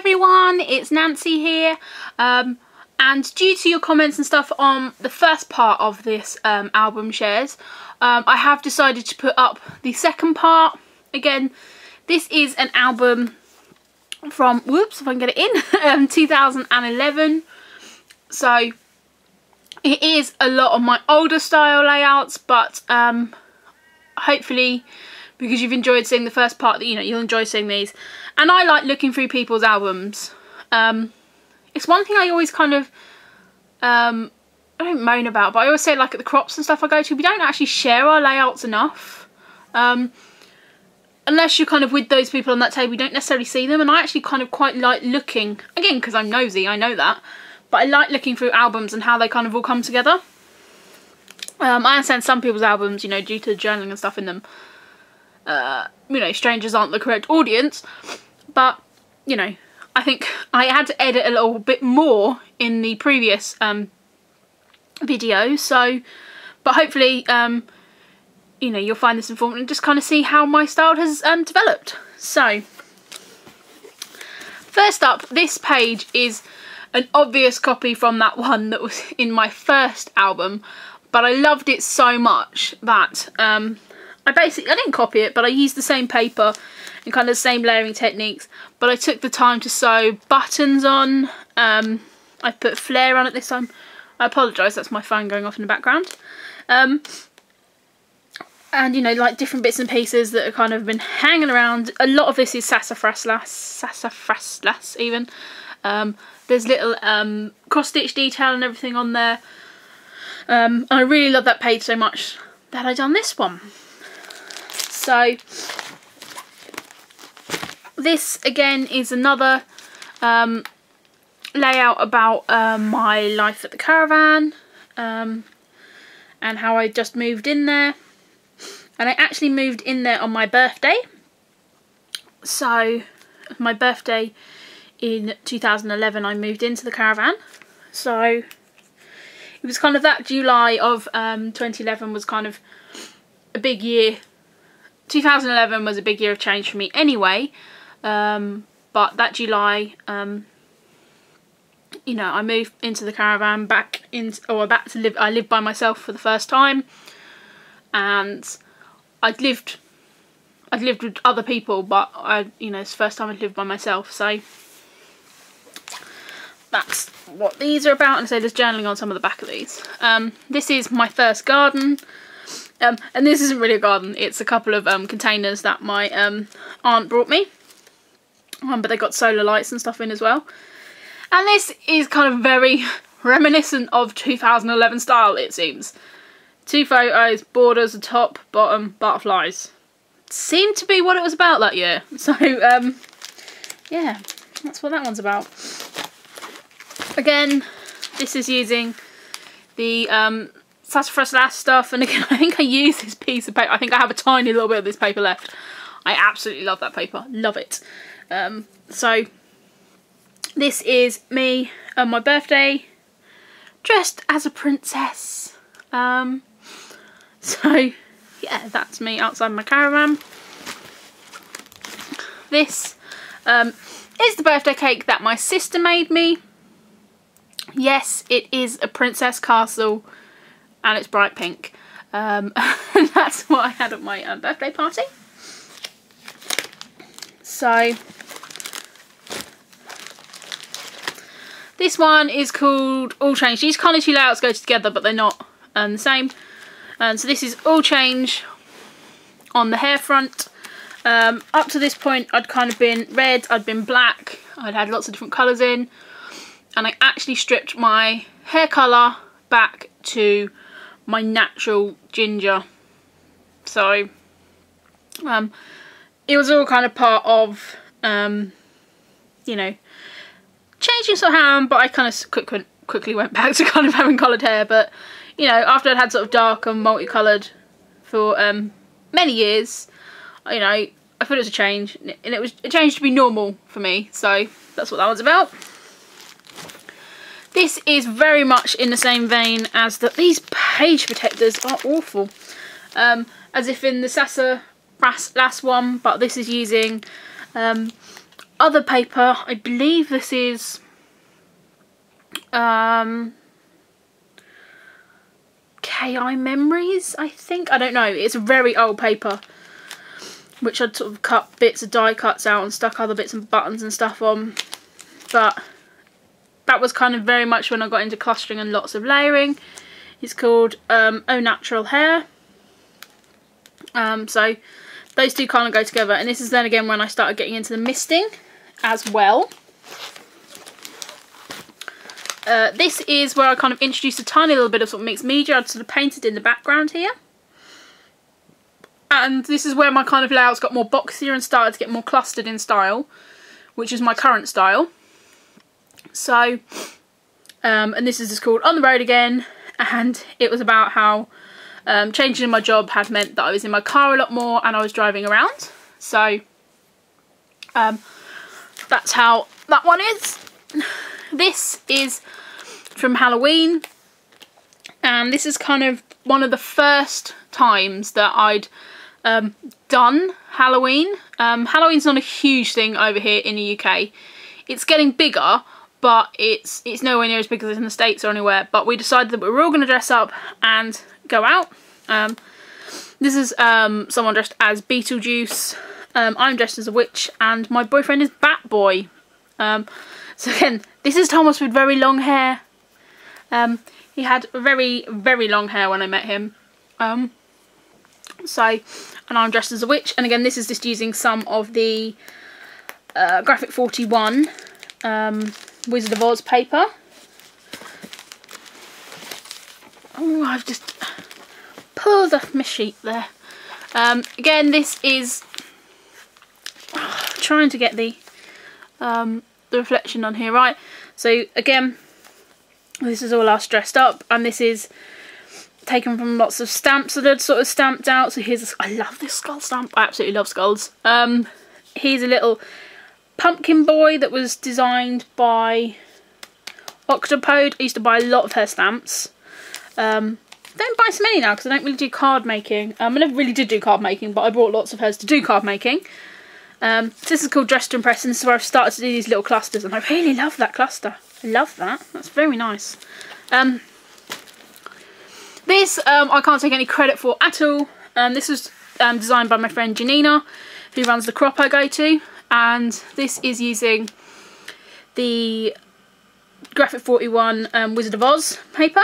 everyone, it's Nancy here, and due to your comments and stuff on the first part of this album shares, I have decided to put up the second part. Again, this is an album from, whoops, if I can get it in, 2011, so it is a lot of my older style layouts, but hopefully, because you've enjoyed seeing the first part, that you'll enjoy seeing these. And I like looking through people's albums. It's one thing I always kind of I don't moan about, but I always say, like, at the crops and stuff I go to, we don't actually share our layouts enough. Unless you're kind of with those people on that table, you don't necessarily see them. And I actually kind of quite like looking, again, because I'm nosy, I know that, but I like looking through albums and how they kind of all come together. I understand some people's albums, due to journaling and stuff in them, strangers aren't the correct audience, but, I think I had to edit a little bit more in the previous video, so, but hopefully, you'll find this informative and just kind of see how my style has developed. So, first up, this page is an obvious copy from that one that was in my first album, but I loved it so much that I didn't copy it, but I used the same paper and kind of the same layering techniques, but I took the time to sew buttons on. I put flare on it this time. I apologise, that's my phone going off in the background. And like different bits and pieces that have kind of been hanging around. A lot of this is sassafras even. There's little cross stitch detail and everything on there. I really love that page so much that I done this one. So this again is another layout about my life at the caravan, and how I just moved in there. And I actually moved in there on my birthday. So my birthday in 2011 I moved into the caravan. So it was kind of that July of 2011 was kind of a big year. 2011 was a big year of change for me anyway, but that July, I moved into the caravan back to live. I lived by myself for the first time, and I'd lived with other people, but it's the first time I'd lived by myself. So that's what these are about. And so there's journaling on some of the back of these. This is my first garden. And this isn't really a garden, it's a couple of containers that my aunt brought me. But they got solar lights and stuff in as well. And this is kind of very reminiscent of 2011 style, it seems. 2 photos, borders, a top, bottom, butterflies. Seemed to be what it was about that year. So, yeah, that's what that one's about. Again, this is using the sassafras stuff, and again I think I used this piece of paper. I think I have a tiny little bit of this paper left. I absolutely love that paper, love it. So this is me on my birthday dressed as a princess. So yeah, that's me outside my caravan. This is the birthday cake that my sister made me. Yes, it is a princess castle, and it's bright pink. And that's what I had at my birthday party. So this one is called All Change. These kind of two layouts go together, but they're not the same. And so this is All Change on the hair front. Up to this point I'd kind of been red, I'd been black, I'd had lots of different colours in, and I actually stripped my hair colour back to my natural ginger. So it was all kind of part of changing somehow, but I kind of quickly went back to kind of having coloured hair. But after I'd had sort of dark and multicoloured for many years, I thought it was a change, and it was a change to be normal for me. So that's what that was about. This is very much in the same vein as these page protectors are awful. As if in the sassafras last one, but this is using other paper, I believe this is KI Memories, I think. I don't know. It's a very old paper, which I'd sort of cut bits of die cuts out and stuck other bits and buttons and stuff on. But that was kind of very much when I got into clustering and lots of layering. It's called Au Natural Hair. So those two kind of go together, and this is then again when I started getting into the misting as well. This is where I kind of introduced a tiny little bit of sort of mixed media. I'd sort of painted in the background here. And this is where my kind of layouts got more boxier and started to get more clustered in style, which is my current style. So, and this is just called On the Road Again, and it was about how changing in my job had meant that I was in my car a lot more and I was driving around. So, that's how that one is. This is from Halloween, and this is kind of one of the first times that I'd done Halloween. Halloween's not a huge thing over here in the UK. It's getting bigger, but it's nowhere near as big as in the States or anywhere. But we decided that we were all going to dress up and go out. This is someone dressed as Beetlejuice. I'm dressed as a witch, and my boyfriend is Batboy. So again, this is Thomas with very long hair. He had very, very long hair when I met him. And I'm dressed as a witch. And again, this is just using some of the Graphic 41 Wizard of Oz paper. Oh, I've just pulled off my sheet there. Again, this is trying to get the reflection on here right. So again, this is all us dressed up, and this is taken from lots of stamps that I'd sort of stamped out. So here's I love this skull stamp. I absolutely love skulls. Here's a little pumpkin boy that was designed by Octopode. I used to buy a lot of her stamps. Don't buy so many now because I don't really do card making. I never really did do card making, but I bought lots of hers to do card making. So this is called Dress to Impress, and this is where I've started to do these little clusters, and I really love that cluster. I love that. That's very nice. This I can't take any credit for at all. This was designed by my friend Janina, who runs the crop I go to, and this is using the Graphic 41 Wizard of Oz paper,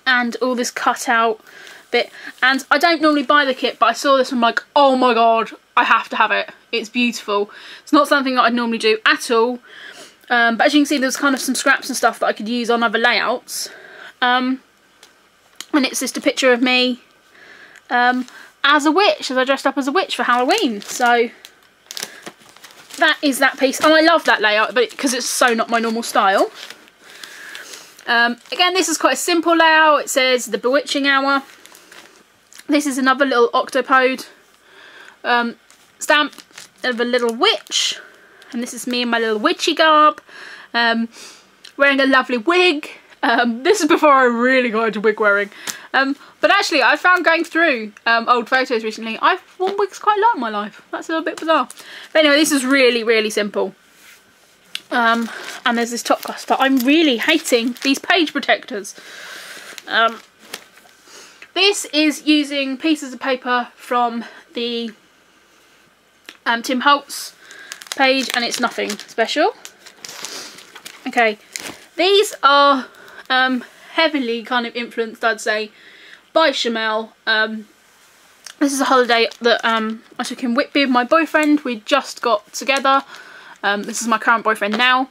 and all this cut out bit. And I don't normally buy the kit, but I saw this and I'm like, oh my god, I have to have it. It's beautiful. It's not something that I'd normally do at all. But as you can see, there's kind of some scraps and stuff that I could use on other layouts. And it's just a picture of me as a witch, as I dressed up as a witch for Halloween. So that is that piece. And I love that layout, but because it's so not my normal style. Again, this is quite a simple layout. It says the Bewitching Hour. This is another little Octopode stamp of a little witch. And this is me in my little witchy garb, wearing a lovely wig. This is before I really got into wig wearing. But actually, I found going through old photos recently, I've worn wigs quite a lot in my life. That's a little bit bizarre. But anyway, this is really, really simple. And there's this top cluster. I'm really hating these page protectors. This is using pieces of paper from the Tim Holtz page, and it's nothing special. Okay, these are heavily kind of influenced, I'd say, by Chamel. This is a holiday that I took in Whitby with my boyfriend. We just got together. This is my current boyfriend now.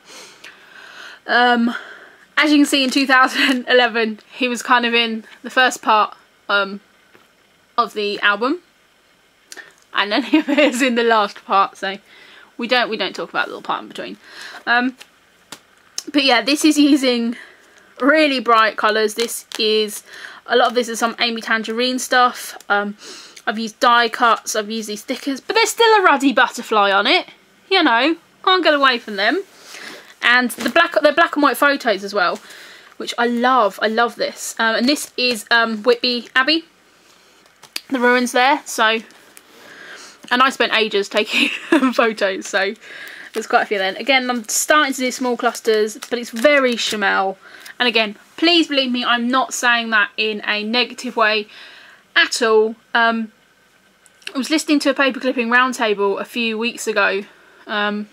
As you can see, in 2011 he was kind of in the first part of the album, and then he appears in the last part, so we don't talk about the little part in between. But yeah, this is using really bright colours. This is, a lot of this is some Amy Tangerine stuff. I've used die cuts, I've used these stickers, but there's still a ruddy butterfly on it, you know, can't get away from them. And they're black and white photos as well, which I love. I love this. And this is Whitby Abbey, the ruins there. So And I spent ages taking photos, so there's quite a few then. Again, I'm starting to do small clusters, but it's very Chamel. And again, please believe me, I'm not saying that in a negative way at all. I was listening to a paper clipping roundtable a few weeks ago, and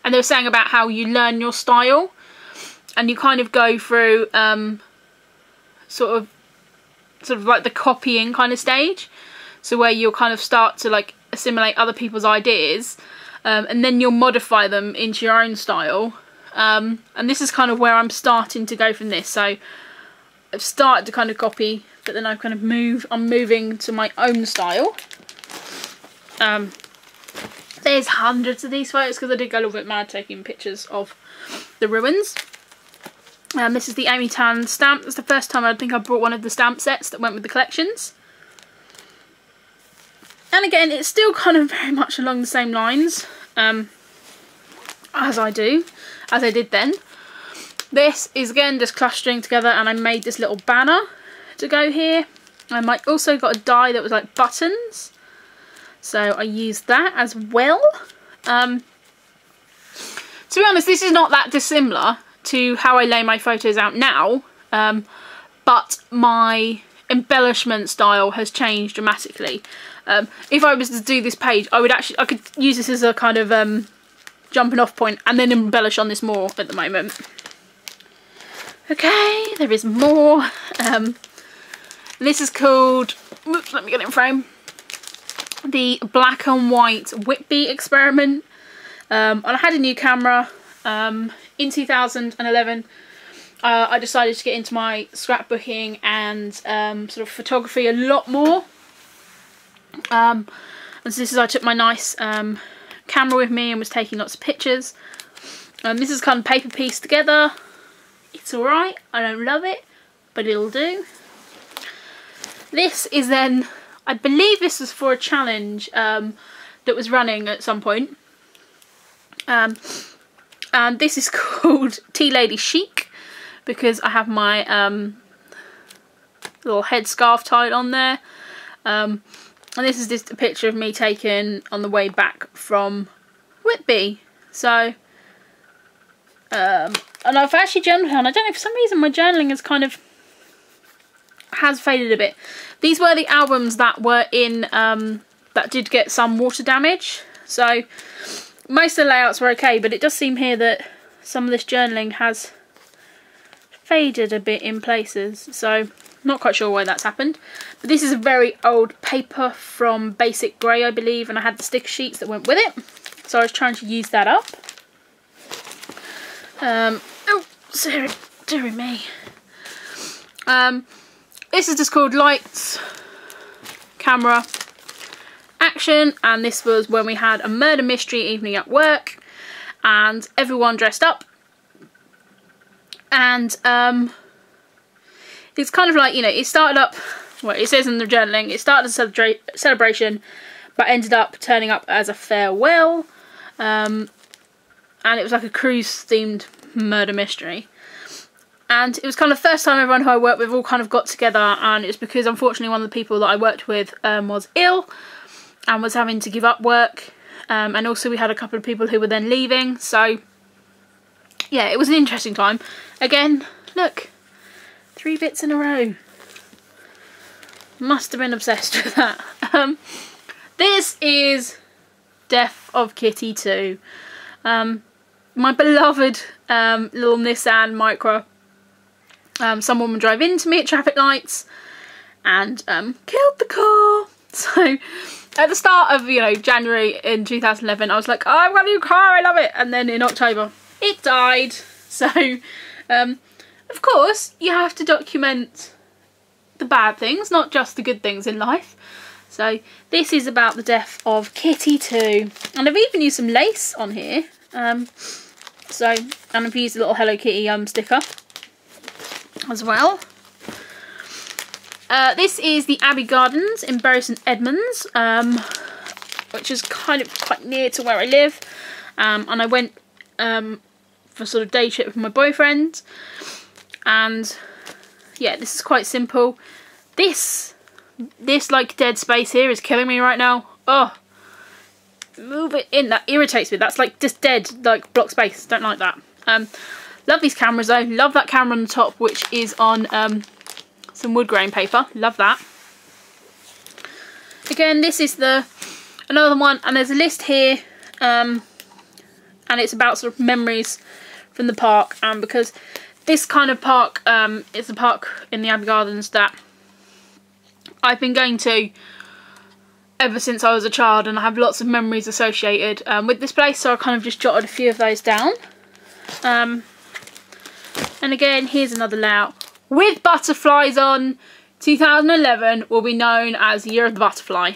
they were saying about how you learn your style, and you kind of go through sort of like the copying kind of stage. So where you'll kind of start to like assimilate other people's ideas, and then you'll modify them into your own style. And this is kind of where I'm starting to go from this. So I've started to kind of copy, but then I've kind of I'm moving to my own style. There's hundreds of these photos because I did go a little bit mad taking pictures of the ruins. This is the Amy Tan stamp. It's the first time I think I brought one of the stamp sets that went with the collections. And again, it's still kind of very much along the same lines as I did then. This is again just clustering together, and I made this little banner to go here. I also got a die that was like buttons, so I used that as well. To be honest, this is not that dissimilar to how I lay my photos out now, but my embellishment style has changed dramatically. If I was to do this page, I could use this as a kind of jumping off point and then embellish on this more at the moment. Okay, there is more. This is called, oops, let me get it in frame, the black and white Whitby experiment. And I had a new camera in 2011. I decided to get into my scrapbooking and sort of photography a lot more. And so this is, I took my nice camera with me and was taking lots of pictures. This is kind of paper pieced together. It's alright, I don't love it, but it'll do. This is then, I believe this was for a challenge that was running at some point. And this is called Lady Chic, because I have my little headscarf tied on there. And this is just a picture of me taken on the way back from Whitby. So, and I've actually journaled, and I don't know, for some reason my journaling has faded a bit. These were the albums that were in, that did get some water damage. So, most of the layouts were okay, but it does seem here that some of this journaling has faded a bit in places. So, not quite sure why that's happened. But this is a very old paper from Basic Grey, I believe, and I had the sticker sheets that went with it. So I was trying to use that up. Oh, sorry, dearie me. This is just called Lights, Camera, Action, and this was when we had a murder mystery evening at work, and everyone dressed up. And it's kind of like, you know, it started up, well, it says in the journaling, it started as a celebration, but ended up turning up as a farewell. And it was like a cruise-themed murder mystery. And it was kind of the first time everyone who I worked with all kind of got together, and it was because, unfortunately, one of the people that I worked with was ill and was having to give up work. And also we had a couple of people who were then leaving, so yeah, it was an interesting time. Again, look, 3 bits in a row. Must have been obsessed with that. This is Death of Kitty 2. My beloved little Nissan Micra. Some woman drove into me at traffic lights and killed the car. So at the start of, you know, January in 2011, I was like, oh, I've got a new car, I love it. And then in October, it died. So, of course, you have to document the bad things, not just the good things in life. So this is about the death of Kitty 2. And I've even used some lace on here. And I've used a little Hello Kitty sticker as well. This is the Abbey Gardens in Bury St Edmunds, which is kind of quite near to where I live. And I went for sort of day trip with my boyfriend. And yeah, this is quite simple. This like dead space here is killing me right now. Oh, move it in. That irritates me. That's like just dead, like block space. Don't like that. Love these cameras though. Love that camera on the top, which is on some wood grain paper. Love that. Again, this is another one, and there's a list here, and it's about sort of memories from the park, because this kind of park is a park in the Abbey Gardens that I've been going to ever since I was a child, and I have lots of memories associated with this place, so I kind of just jotted a few of those down. And again, here's another layout with butterflies on. 2011 will be known as the Year of the Butterfly.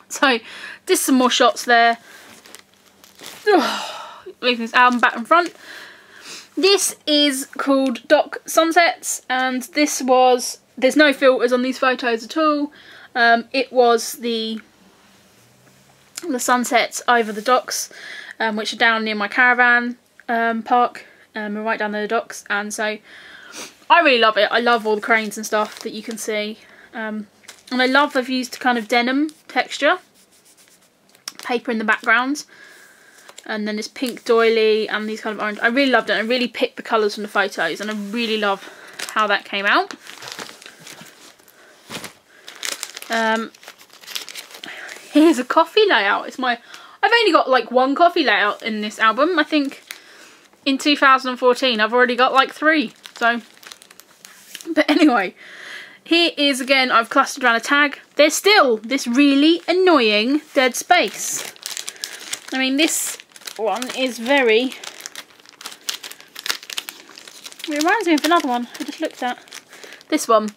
So just some more shots there. Leaving this album back and front. This is called Dock Sunsets, and there's no filters on these photos at all. It was the sunsets over the docks, which are down near my caravan park. We're right down the docks, and so I really love it. I love all the cranes and stuff that you can see. And I love they've used kind of denim texture. Paper in the background. And then this pink doily and these kind of orange. I really loved it. I really picked the colours from the photos, and I really love how that came out. Here's a coffee layout. I've only got like one coffee layout in this album. I think in 2014 I've already got like 3. So, but anyway, here is, again, I've clustered around a tag. There's still this really annoying dead space. I mean, this one is it reminds me of another one I just looked at. This one.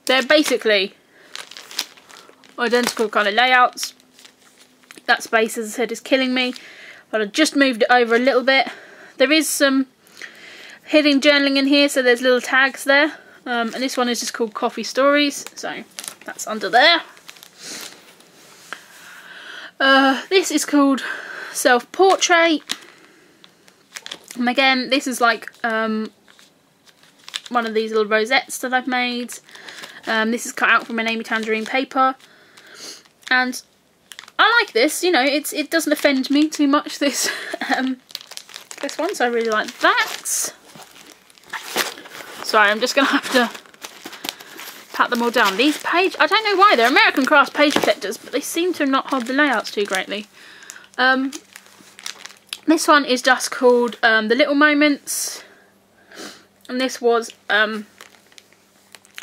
They're basically identical kind of layouts. That space, as I said, is killing me, but I just moved it over a little bit. There is some hidden journaling in here, so there's little tags there. And this one is just called Coffee Stories, so that's under there. This is called Self-Portrait. And again, this is like one of these little rosettes that I've made. This is cut out from an Amy Tangerine paper. And I like this, you know, it doesn't offend me too much, this one, so I really like that. Sorry, I'm just going to have to pat them all down. These I don't know why, they're American Crafts page protectors, but they seem to not hold the layouts too greatly. This one is just called The Little Moments, and this was a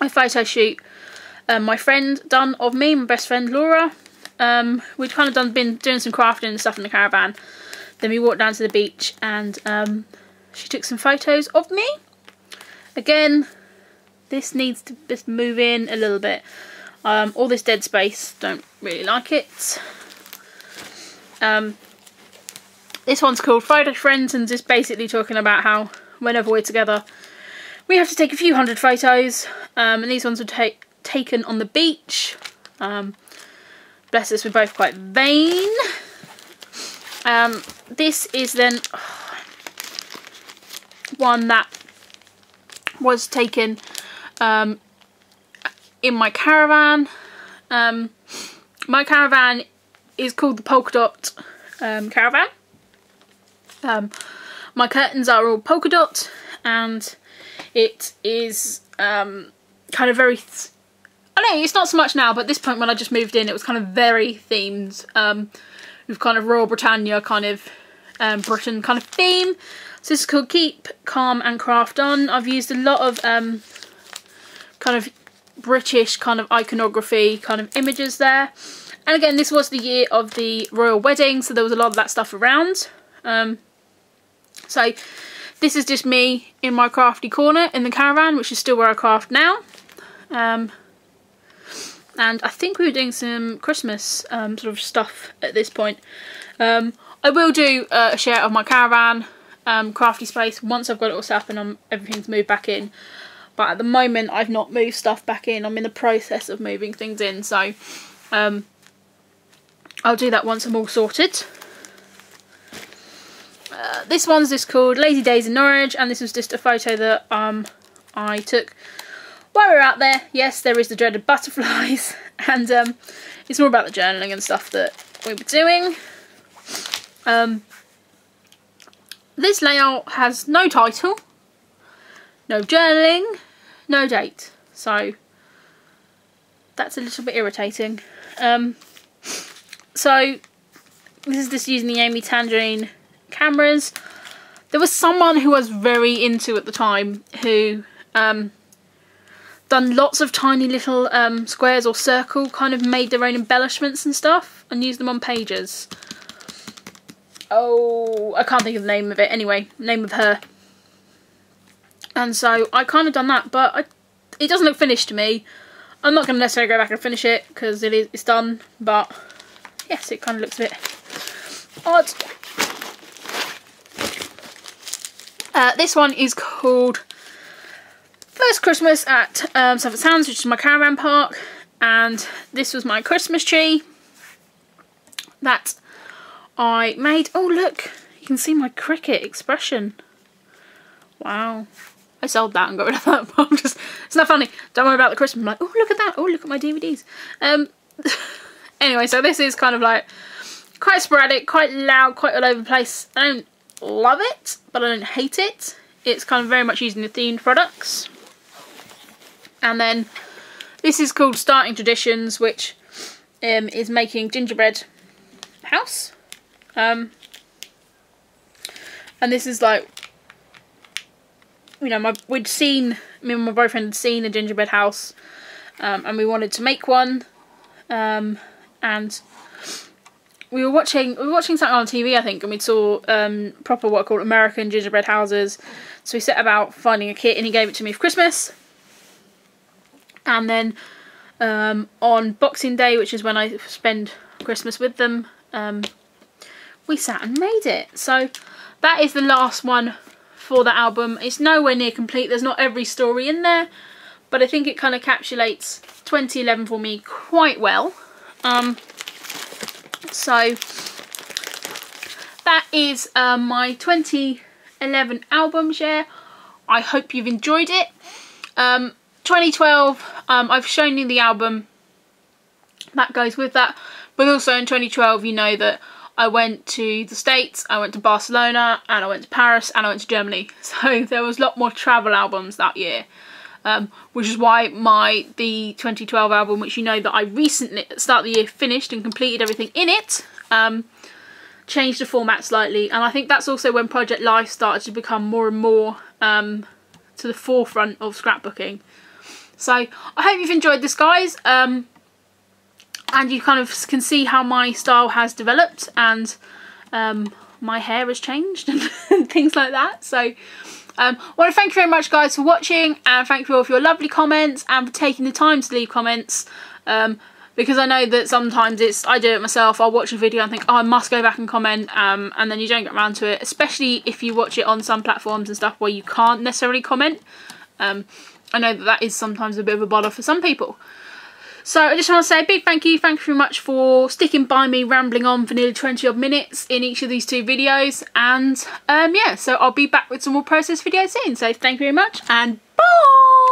photo shoot my friend done of me, my best friend Laura. We'd kind of been doing some crafting and stuff in the caravan. Then we walked down to the beach, and she took some photos of me. Again, this needs to just move in a little bit. All this dead space, don't really like it. This one's called Photo Friends, and just basically talking about how whenever we're together we have to take a few hundred photos, and these ones were taken on the beach. Bless us, we're both quite vain. This is then one that was taken in my caravan. My caravan is called the Polka Dot Caravan. My curtains are all polka dot, and it is kind of very... I don't know, it's not so much now, but at this point when I just moved in, it was kind of very themed, with kind of Royal Britannia kind of Britain kind of theme. So this is called Keep Calm and Craft On. I've used a lot of kind of British kind of iconography kind of images there. And again, this was the year of the royal wedding, so there was a lot of that stuff around. So this is just me in my crafty corner in the caravan, which is still where I craft now. And I think we were doing some Christmas sort of stuff at this point. I will do a share of my caravan crafty space once I've got it all set up and everything's moved back in. But at the moment I've not moved stuff back in. I'm in the process of moving things in, so I'll do that once I'm all sorted. This one's just called Lazy Days in Norwich, and this was just a photo that I took while we were out there. Yes, there is the dreaded butterflies, And it's more about the journaling and stuff that we were doing. This layout has no title, no journaling, no date, so that's a little bit irritating. So this is just using the Amy Tangerine cameras. There was someone who I was very into at the time who done lots of tiny little squares or circle, kind of made their own embellishments and stuff and used them on pages. Oh, I can't think of the name of it. Anyway, name of her. And so I kind of done that, but it doesn't look finished to me. I'm not going to necessarily go back and finish it because it's done, but yes, it kind of looks a bit odd. This one is called First Christmas at Suffolk Sands, which is my caravan park, and this was my Christmas tree that I made. Oh look, you can see my cricket expression. Wow. I sold that and got rid of that. But it's not funny. Don't worry about the Christmas. I'm like, oh look at that. Oh look at my DVDs. Anyway, so this is kind of like quite sporadic, quite loud, quite all over the place. I don't love it, but I don't hate it. It's kind of very much using the themed products. And then this is called Starting Traditions, which is making gingerbread house. And this is like, you know, me and my boyfriend had seen a gingerbread house, and we wanted to make one, and we were watching something on TV, I think, and we saw proper what are called American gingerbread houses. So we set about finding a kit, and he gave it to me for Christmas. And then on Boxing Day, which is when I spend Christmas with them, we sat and made it. So that is the last one for the album. It's nowhere near complete. There's not every story in there, but I think it kind of encapsulates 2011 for me quite well. So that is my 2011 album share. I hope you've enjoyed it. 2012, I've shown you the album that goes with that, but also in 2012 you know that I went to the States, I went to Barcelona, and I went to Paris, and I went to Germany. So there was a lot more travel albums that year, which is why the 2012 album, which you know that I recently, at the start of the year, finished and completed everything in it, changed the format slightly. And I think that's also when Project Life started to become more and more to the forefront of scrapbooking. So I hope you've enjoyed this, guys. And you kind of can see how my style has developed, and my hair has changed and things like that. So I want to thank you very much, guys, for watching, and thank you all for your lovely comments and for taking the time to leave comments, because I know that sometimes I do it myself. I'll watch a video and think, oh, I must go back and comment, and then you don't get around to it, especially if you watch it on some platforms and stuff where you can't necessarily comment. I know that is sometimes a bit of a bother for some people. So I just want to say a big thank you very much for sticking by me rambling on for nearly 20 odd minutes in each of these two videos. And yeah, so I'll be back with some more process videos soon. So thank you very much, and bye!